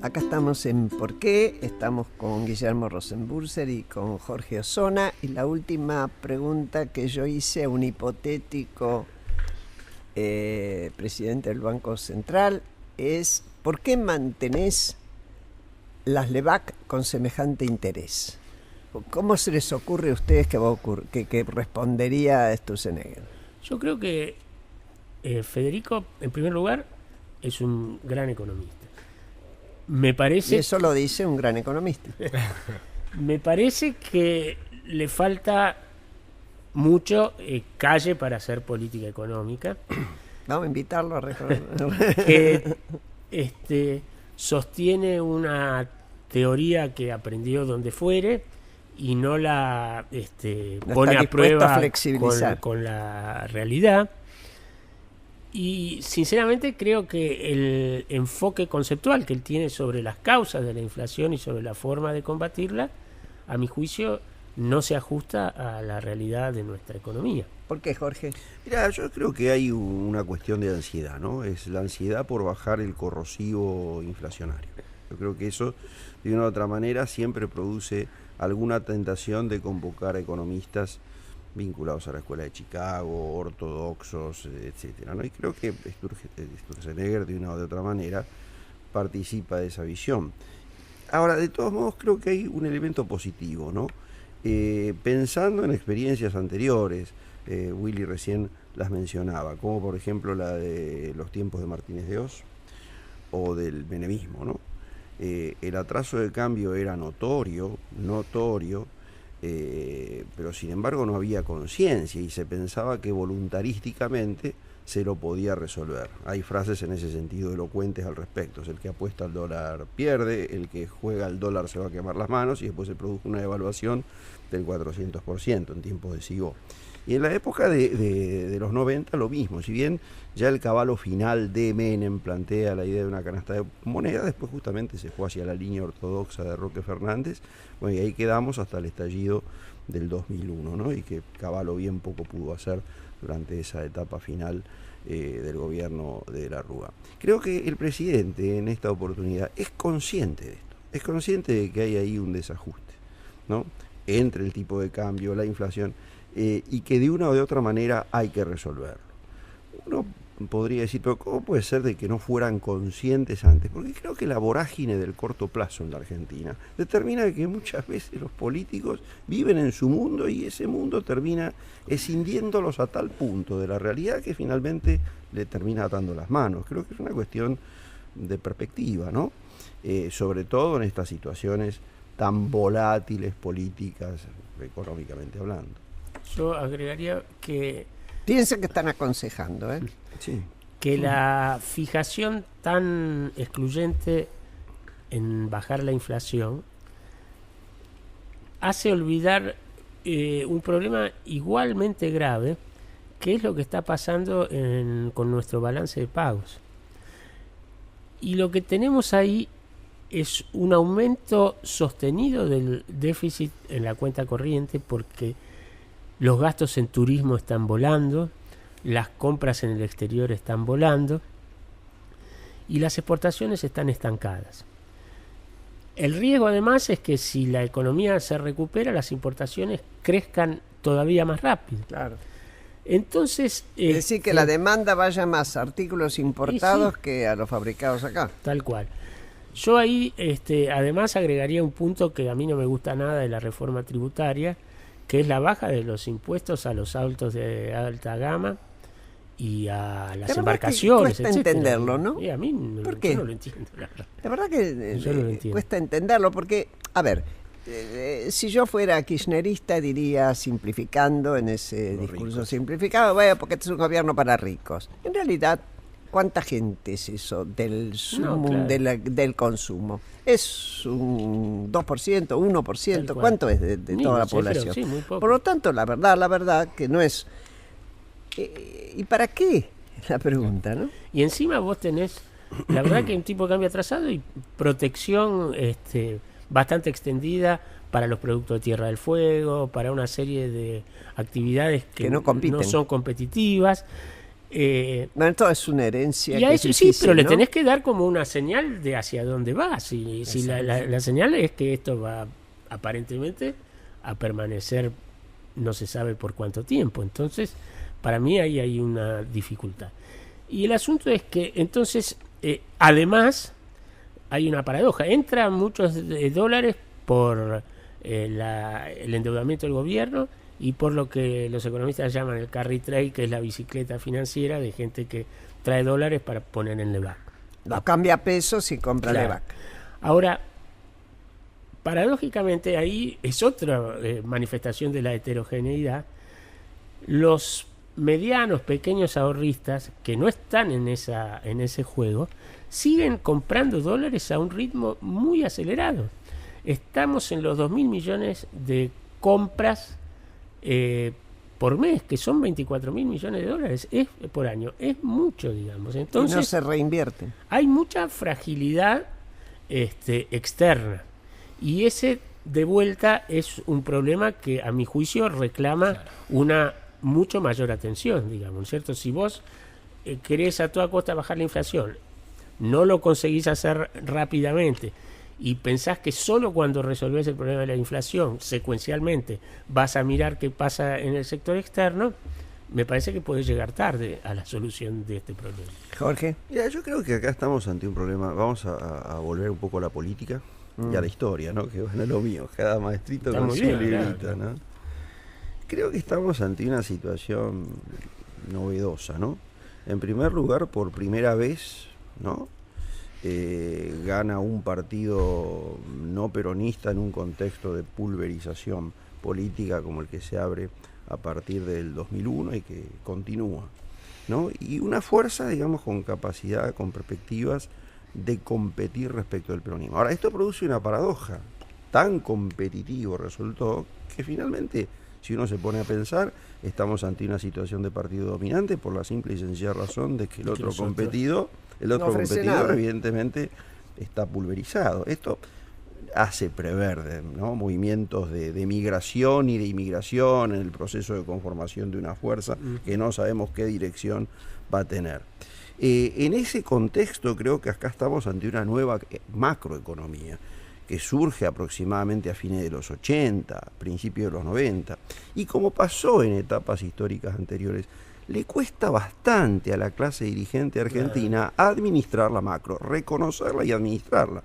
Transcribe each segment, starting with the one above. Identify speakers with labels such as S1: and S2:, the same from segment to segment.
S1: Acá estamos en ¿Por qué? Estamos con Guillermo Rosenburser y con Jorge Osona. Y la última pregunta que yo hice a un hipotético presidente del Banco Central es: ¿por qué mantenés las LEVAC con semejante interés? ¿Cómo se les ocurre a ustedes que respondería Sturzenegger?
S2: Yo creo que Federico, en primer lugar, es un gran economista. Me parece.
S1: Y eso lo dice un gran economista.
S2: Me parece que le falta mucho calle para hacer política económica.
S1: Vamos a invitarlo a recordar.
S2: Sostiene una teoría que aprendió donde fuere y no la
S1: No
S2: pone
S1: está
S2: a prueba
S1: a flexibilizar.
S2: con la realidad. Y sinceramente creo que el enfoque conceptual que él tiene sobre las causas de la inflación y sobre la forma de combatirla, a mi juicio, no se ajusta a la realidad de nuestra economía.
S1: ¿Por qué, Jorge?
S3: Mira, yo creo que hay una cuestión de ansiedad, ¿no? Es la ansiedad por bajar el corrosivo inflacionario. Yo creo que eso, de una u otra manera, siempre produce alguna tentación de convocar a economistas vinculados a la escuela de Chicago, ortodoxos, etcétera, ¿no? Y creo que Sturzenegger, de una u otra manera, participa de esa visión. Ahora, de todos modos, creo que hay un elemento positivo, ¿no? Pensando en experiencias anteriores, Willy recién las mencionaba, como por ejemplo la de los tiempos de Martínez de Oz o del menemismo, ¿no? El atraso de cambio era notorio, pero sin embargo no había conciencia y se pensaba que voluntarísticamente se lo podía resolver. Hay frases en ese sentido elocuentes al respecto: el que apuesta al dólar pierde, el que juega al dólar se va a quemar las manos, y después se produjo una devaluación del 400% en tiempos de Sigó. Y en la época de los 90 lo mismo, si bien ya el caballo final de Menem plantea la idea de una canasta de moneda, después justamente se fue hacia la línea ortodoxa de Roque Fernández, bueno, y ahí quedamos hasta el estallido del 2001, ¿no? Y que Cavallo bien poco pudo hacer durante esa etapa final del gobierno de la Rúa. Creo que el presidente en esta oportunidad es consciente de esto, es consciente de que hay ahí un desajuste, ¿no?, entre el tipo de cambio, la inflación, y que de una o de otra manera hay que resolverlo. Uno podría decir, pero ¿cómo puede ser de que no fueran conscientes antes? Porque creo que la vorágine del corto plazo en la Argentina determina que muchas veces los políticos viven en su mundo y ese mundo termina escindiéndolos a tal punto de la realidad que finalmente le termina atando las manos. Creo que es una cuestión de perspectiva, ¿no? Sobre todo en estas situaciones tan volátiles políticas, económicamente hablando.
S2: Yo agregaría que
S1: Piensen que están aconsejando,
S3: Sí.
S2: que la fijación tan excluyente en bajar la inflación hace olvidar un problema igualmente grave, que es lo que está pasando con nuestro balance de pagos. Y lo que tenemos ahí es un aumento sostenido del déficit en la cuenta corriente, porque los gastos en turismo están volando, las compras en el exterior están volando y las exportaciones están estancadas. El riesgo además es que si la economía se recupera, las importaciones crezcan todavía más rápido.
S1: Claro.
S2: Entonces,
S1: Es decir, que la demanda vaya más a artículos importados que a los fabricados acá.
S2: Tal cual. Yo ahí además agregaría un punto que a mí no me gusta nada de la reforma tributaria, que es la baja de los impuestos a los autos de alta gama y a las embarcaciones.
S1: Cuesta entenderlo, ¿no?
S2: Y a mí
S1: ¿Por qué?
S2: Yo no lo entiendo, la verdad.
S1: La verdad que
S2: Yo no lo entiendo.
S1: cuesta entenderlo porque, a ver, si yo fuera kirchnerista diría, simplificando en ese discurso simplificado, bueno, porque este es un gobierno para ricos. En realidad, ¿cuánta gente es eso del sumum del consumo? ¿Es un 2%, 1%? ¿Cuánto es de toda la población?
S2: Sí, muy poco.
S1: Por lo tanto, la verdad que no es... ¿Y para qué? La pregunta, ¿no?
S2: Y encima vos tenés, la verdad que un tipo de cambio atrasado y protección bastante extendida para los productos de Tierra del Fuego, para una serie de actividades que
S1: no compiten,
S2: no son competitivas.
S1: Bueno, esto es una herencia.
S2: Y a
S1: que
S2: eso
S1: es
S2: sí,
S1: difícil,
S2: pero le
S1: ¿no?
S2: tenés que dar como una señal de hacia dónde va. Si la señal es que esto va aparentemente a permanecer no se sabe por cuánto tiempo. Entonces, para mí ahí hay una dificultad. Y el asunto es que entonces, además, hay una paradoja. Entran muchos dólares por el endeudamiento del gobierno y por lo que los economistas llaman el carry trade, que es la bicicleta financiera de gente que trae dólares para poner en Levac.
S1: Lo cambia a pesos y compra
S2: Claro.
S1: Levac.
S2: Ahora, paradójicamente ahí es otra manifestación de la heterogeneidad. Los medianos, pequeños ahorristas que no están en ese juego siguen comprando dólares a un ritmo muy acelerado. Estamos en los 2.000 millones de compras por mes, que son 24.000 millones de dólares por año. Es mucho, digamos. Entonces,
S1: y no se reinvierten.
S2: hay mucha fragilidad externa. Y ese, de vuelta, es un problema que, a mi juicio, reclama una mucho mayor atención, digamos, ¿cierto? Si vos querés a toda costa bajar la inflación, no lo conseguís hacer rápidamente y pensás que solo cuando resolvés el problema de la inflación, secuencialmente, vas a mirar qué pasa en el sector externo, me parece que podés llegar tarde a la solución de este problema.
S1: Jorge.
S3: Mira, yo creo que acá estamos ante un problema. Vamos a volver un poco a la política y a la historia, ¿no? Que bueno, es lo mío, cada maestrito
S2: Está
S3: con
S2: muy
S3: su
S2: bien,
S3: librito,
S2: claro.
S3: ¿no? Creo que estamos ante una situación novedosa, ¿no? En primer lugar, por primera vez, ¿no? Gana un partido no peronista en un contexto de pulverización política como el que se abre a partir del 2001 y que continúa, ¿no? Y una fuerza, digamos, con capacidad, con perspectivas de competir respecto del peronismo. Ahora, esto produce una paradoja. Tan competitivo resultó que finalmente, si uno se pone a pensar, estamos ante una situación de partido dominante por la simple y sencilla razón de que el otro competidor, evidentemente está pulverizado. Esto hace prever, ¿no? Movimientos de migración y de inmigración en el proceso de conformación de una fuerza que no sabemos qué dirección va a tener. En ese contexto creo que acá estamos ante una nueva macroeconomía que surge aproximadamente a fines de los 80, principios de los 90, y como pasó en etapas históricas anteriores, le cuesta bastante a la clase dirigente argentina administrar la macro, reconocerla y administrarla.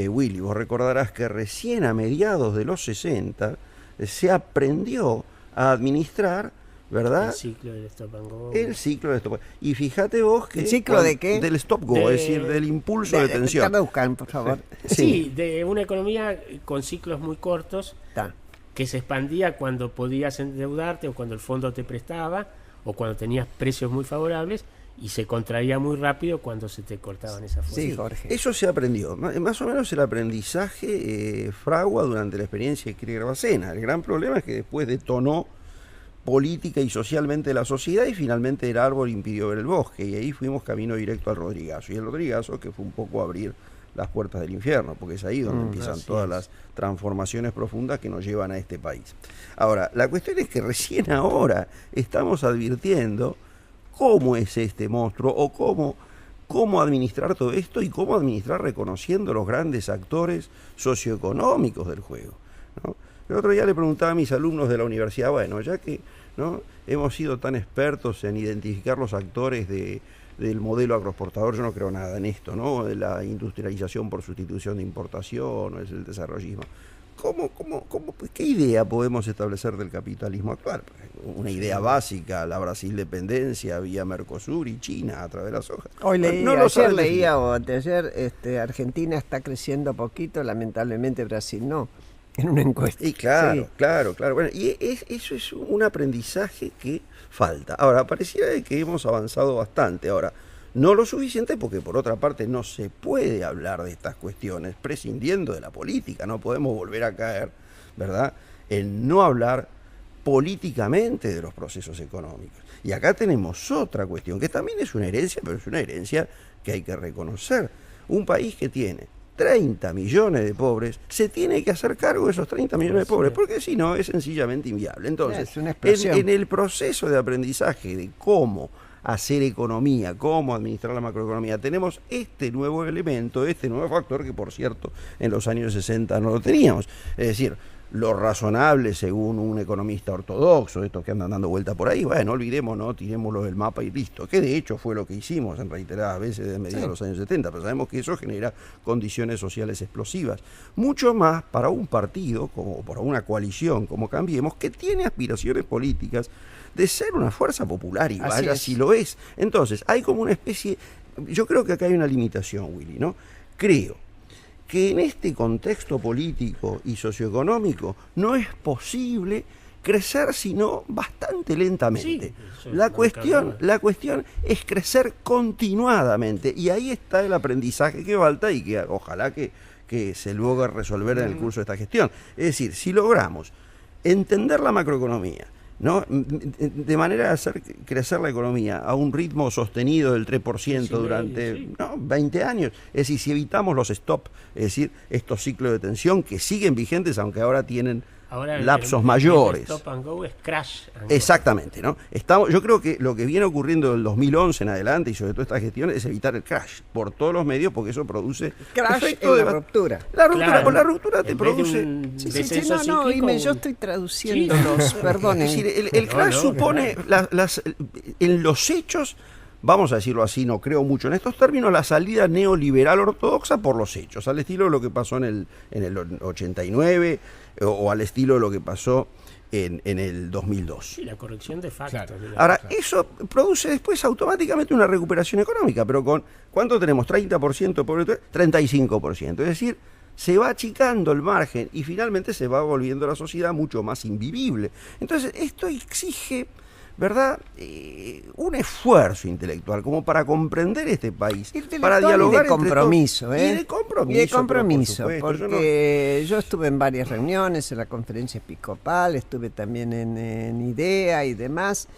S3: Willy, vos recordarás que recién a mediados de los 60 se aprendió a administrar, ¿verdad?
S2: El ciclo del stop and go.
S3: El ciclo del stop and go. Y fíjate vos que...
S1: ¿El ciclo de qué?
S3: Del stop go, es decir, del impulso de tensión.
S1: Déjame buscar, por favor.
S2: Sí, de una economía con ciclos muy cortos
S1: Está.
S2: que se expandía cuando podías endeudarte o cuando el fondo te prestaba o cuando tenías precios muy favorables y se contraía muy rápido cuando se te cortaban esas fuerzas.
S1: Sí, Jorge.
S3: Eso se aprendió. Más o menos el aprendizaje fragua durante la experiencia de Kirchner-Bacena. El gran problema es que después detonó política y socialmente la sociedad y finalmente el árbol impidió ver el bosque y ahí fuimos camino directo al Rodrigazo. Y el Rodrigazo que fue un poco abrir las puertas del infierno, porque es ahí donde empiezan todas las transformaciones profundas que nos llevan a este país. Ahora, la cuestión es que recién ahora estamos advirtiendo cómo es este monstruo o cómo administrar todo esto y cómo administrar reconociendo los grandes actores socioeconómicos del juego, ¿no? El otro día le preguntaba a mis alumnos de la universidad, bueno, ya que, ¿no?, hemos sido tan expertos en identificar los actores del modelo agroexportador, yo no creo nada en esto, ¿no?, de la industrialización por sustitución de importación, o es el desarrollismo. ¿Qué idea podemos establecer del capitalismo actual? Una idea básica, la Brasil dependencia vía Mercosur y China a través de la soja.
S1: Hoy leí,
S3: no lo
S1: ayer
S3: saben
S1: leía
S3: definir.
S1: o anteayer, Argentina está creciendo poquito, lamentablemente Brasil no, en una encuesta.
S3: Y claro,
S1: Sí.
S3: claro. Bueno, y eso es un aprendizaje que falta. Ahora, pareciera que hemos avanzado bastante. Ahora, no lo suficiente porque por otra parte no se puede hablar de estas cuestiones prescindiendo de la política. No podemos volver a caer, ¿verdad?, en no hablar políticamente de los procesos económicos. Y acá tenemos otra cuestión que también es una herencia, pero es una herencia que hay que reconocer. Un país que tiene 30 millones de pobres, se tiene que hacer cargo de esos 30 millones de pobres, porque si no es sencillamente inviable. Entonces,
S1: Es una explosión.
S3: en el proceso de aprendizaje de cómo hacer economía, cómo administrar la macroeconomía, tenemos este nuevo elemento, este nuevo factor que, por cierto, en los años 60 no lo teníamos. Es decir, lo razonable, según un economista ortodoxo, estos que andan dando vuelta por ahí, bueno, olvidemos, no, tirémoslo del mapa y listo, que de hecho fue lo que hicimos en reiteradas veces desde mediados de los años 70, pero sabemos que eso genera condiciones sociales explosivas, mucho más para un partido, como para una coalición como Cambiemos, que tiene aspiraciones políticas de ser una fuerza popular y vaya si lo es. Entonces, hay como una especie, yo creo que acá hay una limitación, Willy, ¿no? Creo que en este contexto político y socioeconómico no es posible crecer sino bastante lentamente.
S2: Sí,
S3: la cuestión es crecer continuadamente, y ahí está el aprendizaje que falta y que ojalá que se logre resolver en el curso de esta gestión. Es decir, si logramos entender la macroeconomía, ¿no?, de manera de hacer crecer la economía a un ritmo sostenido del 3% durante 20 años, es decir, si evitamos los stop, es decir, estos ciclos de tensión que siguen vigentes, aunque ahora tienen lapsos mayores.
S2: El stop and go es crash and go.
S3: Exactamente, ¿no? Yo creo que lo que viene ocurriendo del 2011 en adelante y sobre todo esta gestión es evitar el crash por todos los medios, porque eso produce
S1: crash efecto de ruptura.
S3: La ruptura, claro, por la ruptura te produce.
S1: Yo estoy traduciéndolos, perdonen.
S3: Es decir, el crash supone en los hechos, vamos a decirlo así, no creo mucho en estos términos, la salida neoliberal ortodoxa por los hechos, al estilo de lo que pasó en el 89 o al estilo de lo que pasó en el 2002.
S2: Sí, la corrección de facto.
S3: Claro. Ahora, eso produce después automáticamente una recuperación económica, pero ¿cuánto tenemos? 30% por 35%. Es decir, se va achicando el margen y finalmente se va volviendo la sociedad mucho más invivible. Entonces, esto exige, ¿verdad?, un esfuerzo intelectual como para comprender este país, para dialogar
S1: de compromiso,
S3: y de compromiso,
S1: porque yo estuve en varias reuniones, en la conferencia episcopal, estuve también en IDEA y demás,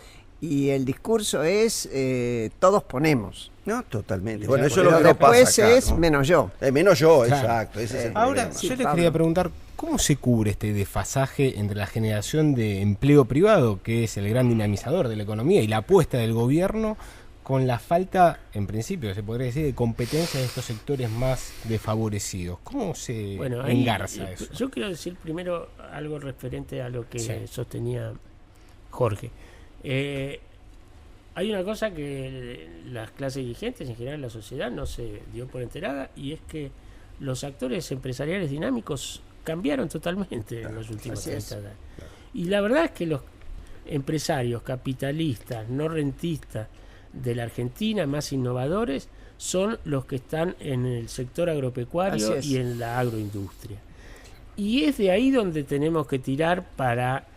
S1: y el discurso es todos ponemos.
S3: No, totalmente.
S1: Bueno, eso es lo que nos pasa acá, ¿no? Menos yo.
S3: Menos yo,
S4: claro.
S3: Exacto. Ese es el
S4: Ahora,
S3: problema.
S4: yo les quería preguntar, ¿cómo se cubre este desfasaje entre la generación de empleo privado, que es el gran dinamizador de la economía, y la apuesta del gobierno, con la falta, en principio, se podría decir, de competencia de estos sectores más desfavorecidos? ¿Cómo se engarza eso?
S2: Yo quiero decir primero algo referente a lo que sostenía Jorge. Hay una cosa que las clases dirigentes, en general la sociedad, no se dio por enterada, y es que los actores empresariales dinámicos cambiaron totalmente en los últimos 30 años. Y la verdad es que los empresarios capitalistas, no rentistas de la Argentina, más innovadores, son los que están en el sector agropecuario y en la agroindustria. Y es de ahí donde tenemos que tirar para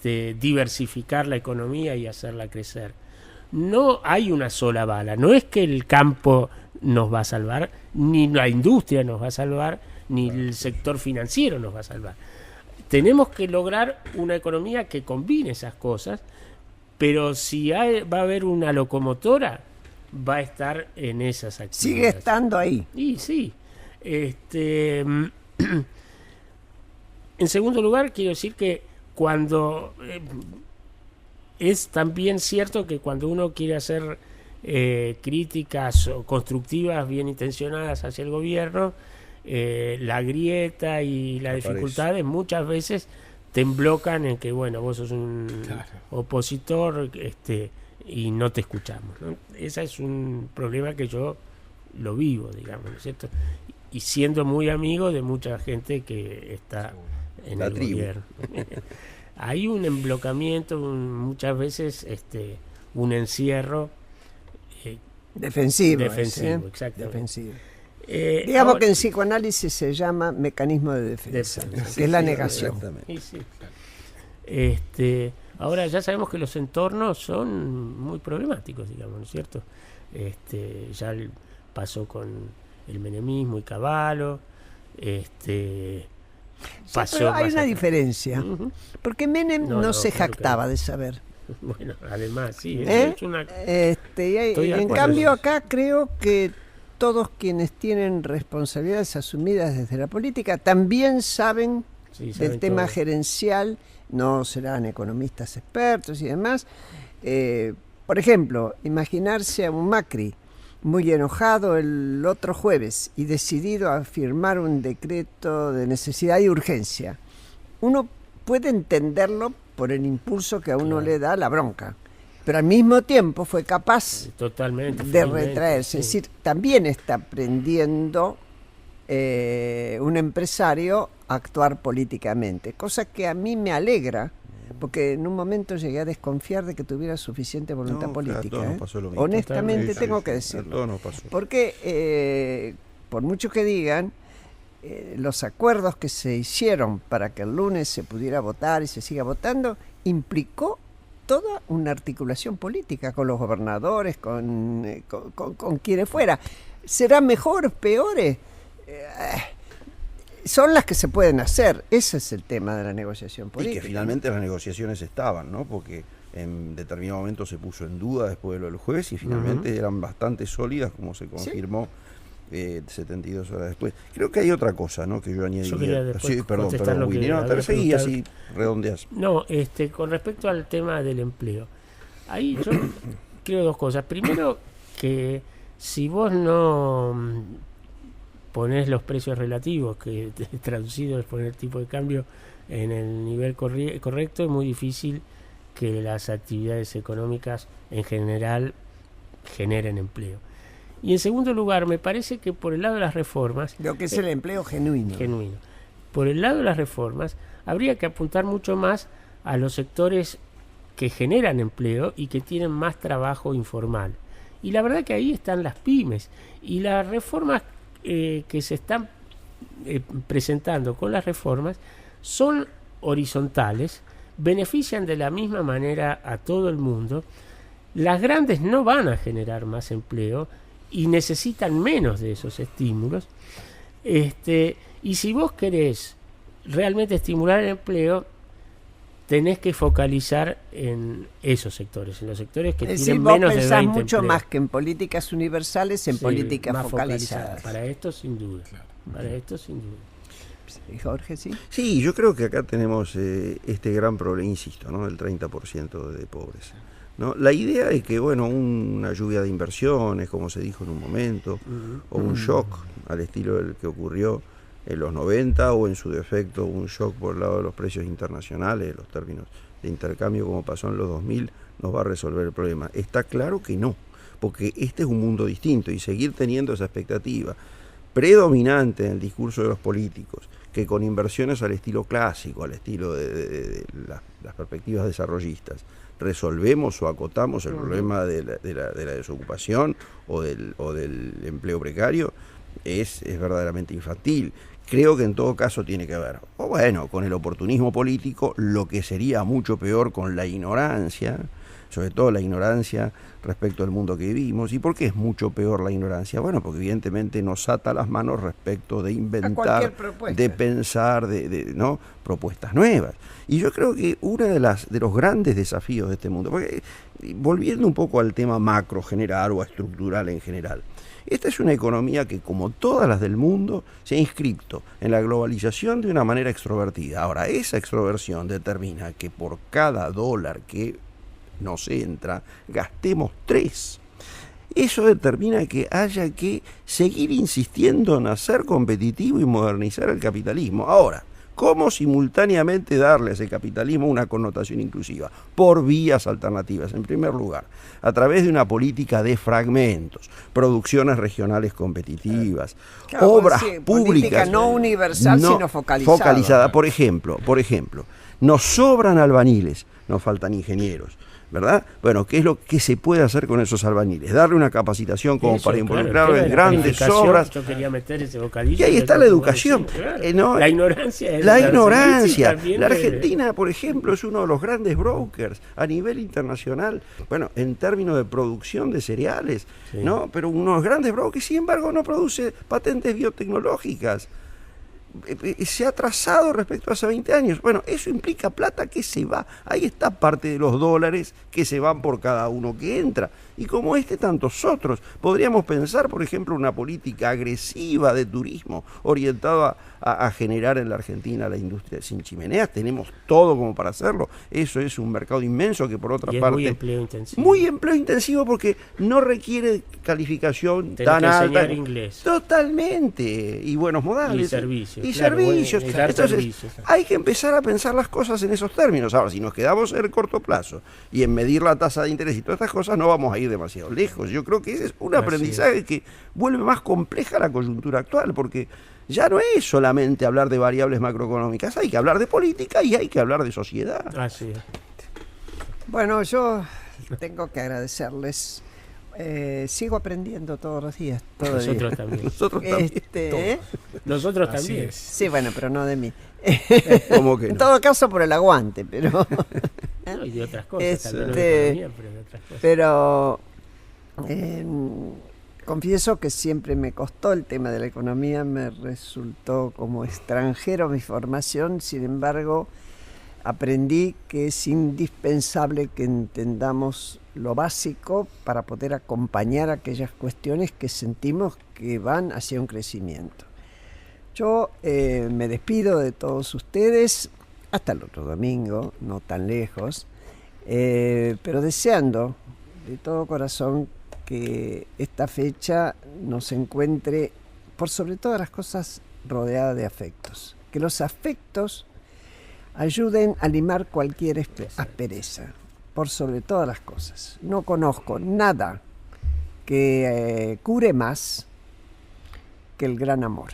S2: diversificar la economía y hacerla crecer. No hay una sola bala, no es que el campo nos va a salvar, ni la industria nos va a salvar, ni el sector financiero nos va a salvar. Tenemos que lograr una economía que combine esas cosas, pero si va a haber una locomotora, va a estar en esas actividades.
S1: Sigue estando ahí.
S2: Y sí. En segundo lugar, quiero decir que cuando es también cierto que cuando uno quiere hacer críticas o constructivas bien intencionadas hacia el gobierno, la grieta y las dificultades muchas veces te emblocan en que, bueno, vos sos un opositor y no te escuchamos, ¿no? Ese es un problema que yo lo vivo, digamos, ¿no es cierto? Y siendo muy amigo de mucha gente que está en el gobierno. Hay un emblocamiento, muchas veces un encierro
S1: defensivo,
S2: exactamente.
S1: Defensivo. Digamos que en psicoanálisis se llama mecanismo de defensa, que es la negación.
S2: Ahora ya sabemos que los entornos son muy problemáticos, digamos, ¿no es cierto? Ya pasó con el menemismo y Cavallo,
S1: pero hay una diferencia, porque Menem no se jactaba de saber.
S2: Bueno, además, sí.
S1: En cambio, acá creo que todos quienes tienen responsabilidades asumidas desde la política también saben del tema gerencial, no serán economistas expertos y demás, Por ejemplo, imaginarse a un Macri muy enojado el otro jueves y decidido a firmar un decreto de necesidad y urgencia. Uno puede entenderlo por el impulso que a uno le da la bronca, pero al mismo tiempo fue capaz
S2: Totalmente,
S1: de retraerse. Es decir, también está aprendiendo un empresario a actuar políticamente, cosa que a mí me alegra, porque en un momento llegué a desconfiar de que tuviera suficiente voluntad política.
S3: A todos nos pasó lo mismo.
S1: Honestamente
S3: Sí,
S1: tengo
S3: sí,
S1: que
S3: sí,
S1: decirlo.
S3: a todos nos pasó.
S1: Porque por mucho que digan, los acuerdos que se hicieron para que el lunes se pudiera votar y se siga votando, implicó toda una articulación política con los gobernadores, con quienes fuera. ¿Serán mejores, peores? Son las que se pueden hacer. Ese es el tema de la negociación política.
S3: Y que finalmente las negociaciones estaban, ¿no? Porque en determinado momento se puso en duda después de lo del jueves y finalmente eran bastante sólidas, como se confirmó 72 horas después. Creo que hay otra cosa, ¿no? Que yo añadiría.
S2: Yo quería después
S3: perdón,
S2: Willy,
S3: no, te seguí así redondeas.
S2: No, con respecto al tema del empleo, ahí yo creo dos cosas. Primero, que si vos no ponés los precios relativos, que traducido es poner el tipo de cambio en el nivel correcto, es muy difícil que las actividades económicas en general generen empleo. Y en segundo lugar, me parece que por el lado de las reformas...
S1: Lo que es el empleo genuino.
S2: Por el lado de las reformas, habría que apuntar mucho más a los sectores que generan empleo y que tienen más trabajo informal. Y la verdad que ahí están las pymes. Y las reformas que se están presentando con las reformas son horizontales, benefician de la misma manera a todo el mundo. Las grandes no van a generar más empleo y necesitan menos de esos estímulos. Y si vos querés realmente estimular el empleo, tenés que focalizar en esos sectores, en los sectores que tienen menos de 20
S1: empleos. Mucho
S2: empleos.
S1: más que en políticas universales, en políticas focalizadas.
S2: Para esto sin duda.
S1: Jorge, ¿sí?
S3: Sí, yo creo que acá tenemos este gran problema, insisto, ¿no? El 30% de pobreza, ¿no? La idea es que, bueno, una lluvia de inversiones, como se dijo en un momento, o un shock al estilo del que ocurrió en los 90, o en su defecto un shock por el lado de los precios internacionales, los términos de intercambio como pasó en los 2000, nos va a resolver el problema. Está claro que no, porque este es un mundo distinto y seguir teniendo esa expectativa predominante en el discurso de los políticos, que con inversiones al estilo clásico, al estilo de las perspectivas desarrollistas, resolvemos o acotamos el problema de la desocupación o del empleo precario, es verdaderamente infantil. Creo que en todo caso tiene que ver, o bueno, con el oportunismo político, lo que sería mucho peor con la ignorancia, sobre todo la ignorancia respecto al mundo que vivimos. ¿Y por qué es mucho peor la ignorancia? Bueno, porque evidentemente nos ata las manos respecto de inventar, de pensar, ¿no? Propuestas nuevas. Y yo creo que uno de los grandes desafíos de este mundo, porque, volviendo un poco al tema macro general o estructural en general, esta es una economía que, como todas las del mundo, se ha inscrito en la globalización de una manera extrovertida. Ahora, esa extroversión determina que por cada dólar que nos entra, gastemos 3. Eso determina que haya que seguir insistiendo en hacer competitivo y modernizar el capitalismo. Ahora, ¿cómo simultáneamente darle a ese capitalismo una connotación inclusiva? Por vías alternativas. En primer lugar, a través de una política de fragmentos, producciones regionales competitivas, obras públicas.
S1: Política no universal, sino focalizada.
S3: Por ejemplo, nos sobran albañiles, nos faltan ingenieros, ¿verdad? Bueno, ¿qué es lo que se puede hacer con esos albañiles? Darle una capacitación como para involucrarlo en grandes obras.
S2: Yo quería meter ese bocadillo.
S3: Y ahí está la educación.
S2: ¿no? La ignorancia.
S3: La Argentina, por ejemplo, es uno de los grandes brokers a nivel internacional, bueno, en términos de producción de cereales, ¿no? Pero unos grandes brokers, sin embargo, no produce patentes biotecnológicas. Se ha atrasado respecto a hace 20 años. Bueno, eso implica plata que se va. Ahí está parte de los dólares que se van por cada uno que entra. y como tantos otros. Podríamos pensar, por ejemplo, una política agresiva de turismo orientada a generar en la Argentina la industria sin chimeneas. Tenemos todo como para hacerlo. Eso es un mercado inmenso que, por otra
S2: y es
S3: parte,
S2: muy empleo intensivo.
S3: Muy empleo intensivo, porque no requiere calificación
S2: Tenés
S3: tan
S2: que
S3: alta.
S2: enseñar inglés.
S3: Totalmente. Y buenos modales.
S2: Y servicios.
S3: Y
S2: claro,
S3: servicios.
S2: y dar
S3: Entonces,
S2: servicios.
S3: hay que empezar a pensar las cosas en esos términos. Ahora, si nos quedamos en el corto plazo y en medir la tasa de interés y todas estas cosas, no vamos a ir demasiado lejos. Yo creo que ese es un aprendizaje que vuelve más compleja la coyuntura actual, porque ya no es solamente hablar de variables macroeconómicas, hay que hablar de política y hay que hablar de sociedad.
S2: Así es.
S1: Bueno, yo tengo que agradecerles. Sigo aprendiendo todos los días.
S2: Nosotros también.
S3: Nosotros también.
S2: Nosotros
S4: Así
S2: también.
S4: es.
S1: Sí, bueno, pero no de mí.
S3: ¿Cómo que
S1: En
S3: no?
S1: todo caso, por el aguante, pero...
S2: No, y de otras cosas también, no
S1: Este,
S2: de economía, pero de otras cosas.
S1: Pero confieso que siempre me costó el tema de la economía, me resultó como extranjero mi formación. Sin embargo, aprendí que es indispensable que entendamos lo básico para poder acompañar aquellas cuestiones que sentimos que van hacia un crecimiento. Yo me despido de todos ustedes hasta el otro domingo, no tan lejos, pero deseando de todo corazón que esta fecha nos encuentre, por sobre todas las cosas, rodeada de afectos. Que los afectos ayuden a limar cualquier aspereza, por sobre todas las cosas. No conozco nada que cure más que el gran amor.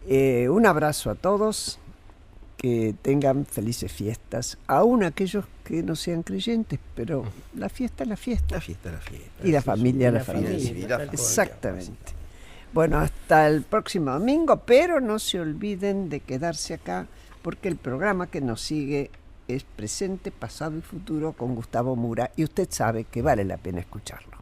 S1: Un abrazo a todos, que tengan felices fiestas, aún aquellos que no sean creyentes, pero la fiesta es la fiesta.
S3: La fiesta es la fiesta.
S1: Y la familia es la
S2: la
S1: familia.
S2: familia, tal cual.
S1: Exactamente. Bueno, hasta el próximo domingo, pero no se olviden de quedarse acá, porque el programa que nos sigue es Presente, Pasado y Futuro con Gustavo Mura, y usted sabe que vale la pena escucharlo.